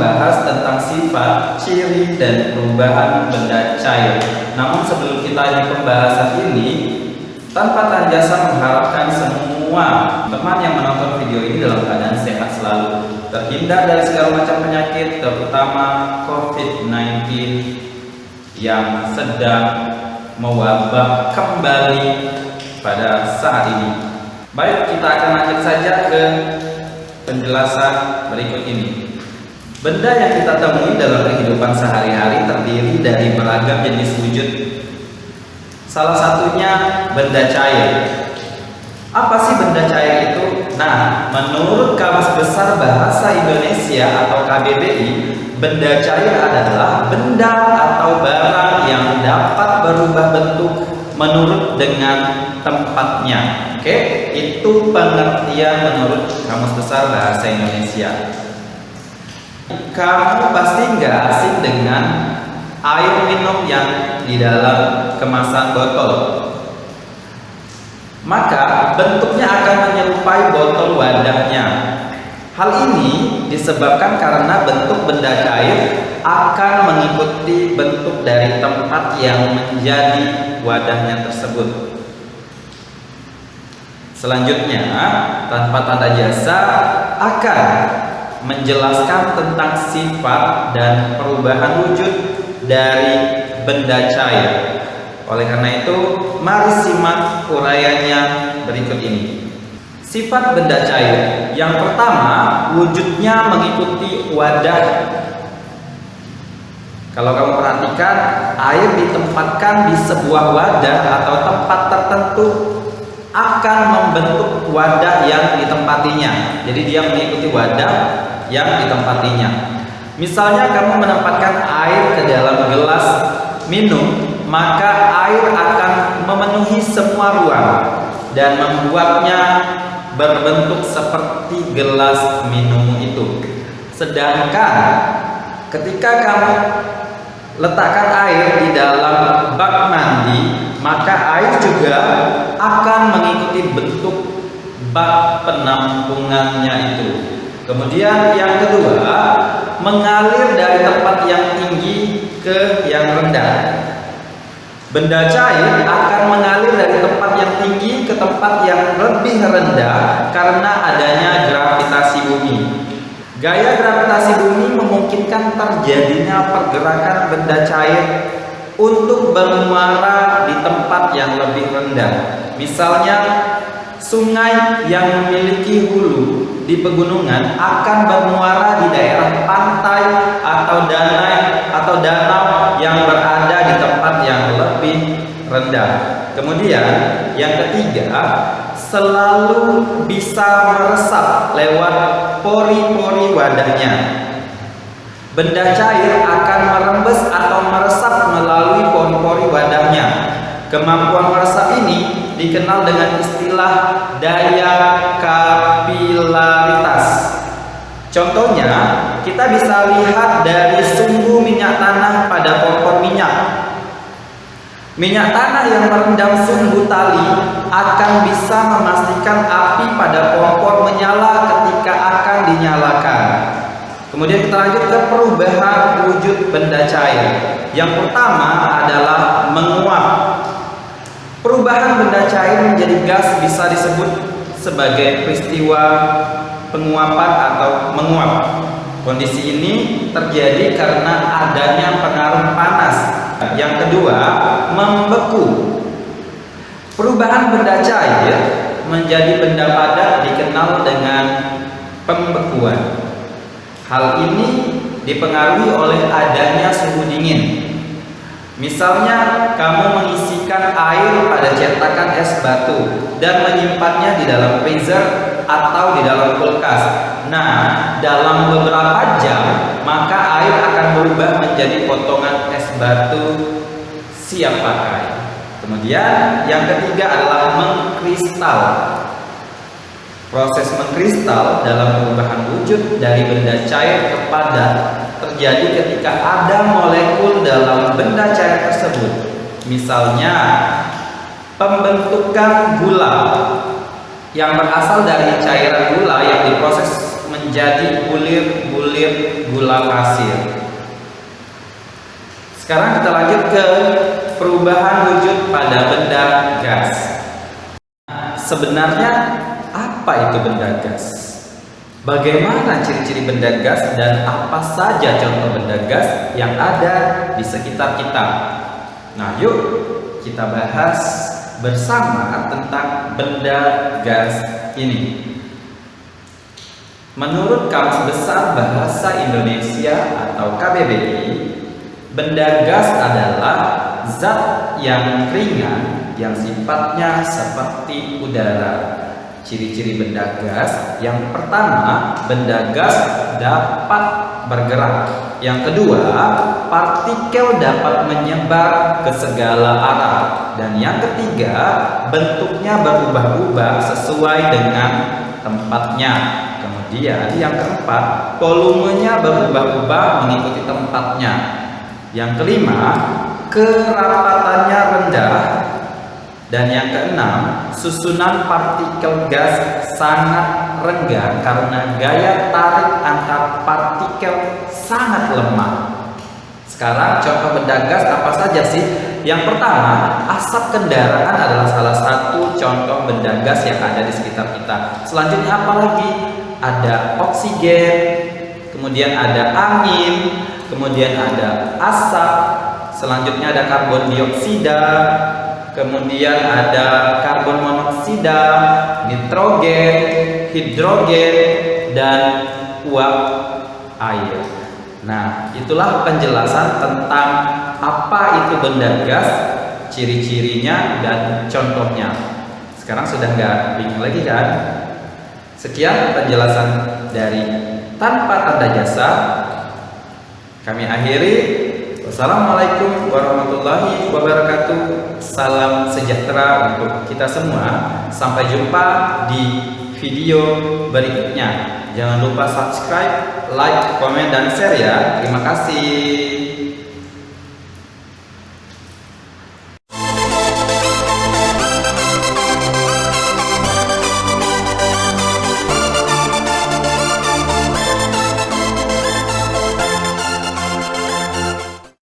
membahas tentang sifat, ciri, dan perubahan benda cair. Namun sebelum kita di pembahasan ini, tanpa Tanjasa mengharapkan semua teman yang menonton video ini dalam keadaan sehat selalu, terhindar dari segala macam penyakit, terutama COVID-19 yang sedang mewabah kembali pada saat ini. Baik, kita akan lanjut saja ke penjelasan berikut ini. Benda yang kita temui dalam kehidupan sehari-hari terdiri dari beragam jenis wujud. Salah satunya benda cair. Apa sih benda cair itu? Nah, menurut Kamus Besar Bahasa Indonesia atau KBBI, benda cair adalah benda atau barang yang dapat berubah bentuk menurut dengan tempatnya. Oke, itu pengertian menurut Kamus Besar Bahasa Indonesia. Kamu pasti nggak asing dengan air minum yang di dalam kemasan botol. Maka bentuknya akan menyerupai botol wadahnya. Hal ini disebabkan karena bentuk benda cair akan mengikuti bentuk dari tempat yang menjadi wadahnya tersebut. Selanjutnya, tanpa tanda jasa akan menjelaskan tentang sifat dan perubahan wujud dari benda cair. Oleh karena itu, mari simak uraiannya berikut ini. Sifat benda cair. Yang pertama, wujudnya mengikuti wadah. Kalau kamu perhatikan, air ditempatkan di sebuah wadah atau tempat tertentu akan membentuk wadah yang ditempatinya. Jadi dia mengikuti wadah yang ditempatinya. Misalnya kamu menempatkan air ke dalam gelas minum, maka air akan memenuhi semua ruang dan membuatnya berbentuk seperti gelas minum itu. Sedangkan ketika kamu letakkan air di dalam bak mandi, maka air juga akan mengikuti bentuk bak penampungannya itu. Kemudian yang kedua, mengalir dari tempat yang tinggi ke yang rendah. Benda cair akan mengalir dari tempat yang tinggi ke tempat yang lebih rendah karena adanya gravitasi bumi. Gaya gravitasi bumi memungkinkan terjadinya pergerakan benda cair untuk bermuara di tempat yang lebih rendah. Misalnya, sungai yang memiliki hulu di pegunungan akan bermuara di daerah pantai atau danau yang berada di tempat yang lebih rendah. Kemudian yang ketiga, selalu bisa meresap lewat pori-pori wadahnya. Benda cair akan merembes atau meresap melalui pori-pori wadahnya. Kemampuan meresap ini dikenal dengan istilah daya kapilaritas. Contohnya, kita bisa lihat dari sumbu minyak tanah pada kompor minyak. Minyak tanah yang merendam sumbu tali akan bisa memastikan api pada kompor menyala ketika akan dinyalakan. Kemudian kita lanjut ke perubahan wujud benda cair. Yang pertama adalah menguap. Perubahan benda cair menjadi gas bisa disebut sebagai peristiwa penguapan atau menguap. Kondisi ini terjadi karena adanya pengaruh panas. Yang kedua, membeku. Perubahan benda cair menjadi benda padat dikenal dengan pembekuan. Hal ini dipengaruhi oleh adanya suhu dingin. Misalnya, kamu mengisikan air pada cetakan es batu dan menyimpannya di dalam freezer atau di dalam kulkas. Nah, dalam beberapa jam, maka air akan berubah menjadi potongan es batu siap pakai. Kemudian, yang ketiga adalah mengkristal. Proses mengkristal dalam perubahan wujud dari benda cair ke padat terjadi ketika ada molekul dalam benda cair tersebut. Misalnya, pembentukan gula yang berasal dari cairan gula yang diproses menjadi bulir-bulir gula pasir. Sekarang kita lanjut ke perubahan wujud pada benda gas. Sebenarnya apa itu benda gas? Bagaimana ciri-ciri benda gas dan apa saja contoh benda gas yang ada di sekitar kita? Nah, yuk kita bahas bersama tentang benda gas ini. Menurut Kamus Besar Bahasa Indonesia atau KBBI, benda gas adalah zat yang ringan yang sifatnya seperti udara. Ciri-ciri benda gas: yang pertama, benda gas dapat bergerak. Yang kedua, partikel dapat menyebar ke segala arah. Dan yang ketiga, bentuknya berubah-ubah sesuai dengan tempatnya. Kemudian yang keempat, volumenya berubah-ubah mengikuti tempatnya. Yang kelima, kerapatannya rendah. Dan yang keenam, susunan partikel gas sangat renggang karena gaya tarik antar partikel sangat lemah. Sekarang contoh benda gas apa saja sih? Yang pertama, asap kendaraan adalah salah satu contoh benda gas yang ada di sekitar kita. Selanjutnya apa lagi? Ada oksigen, kemudian ada angin, kemudian ada asap, selanjutnya ada karbon dioksida, kemudian ada karbon monoksida, nitrogen, hidrogen, dan uap air. Nah, itulah penjelasan tentang apa itu benda gas, ciri-cirinya, dan contohnya. Sekarang sudah nggak bingung lagi kan? Sekian penjelasan dari Tanpa Tanda Jasa. Kami akhiri. Wassalamualaikum warahmatullahi wabarakatuh. Salam sejahtera untuk kita semua. Sampai jumpa di video berikutnya. Jangan lupa subscribe, like, komen, dan share ya. Terima kasih.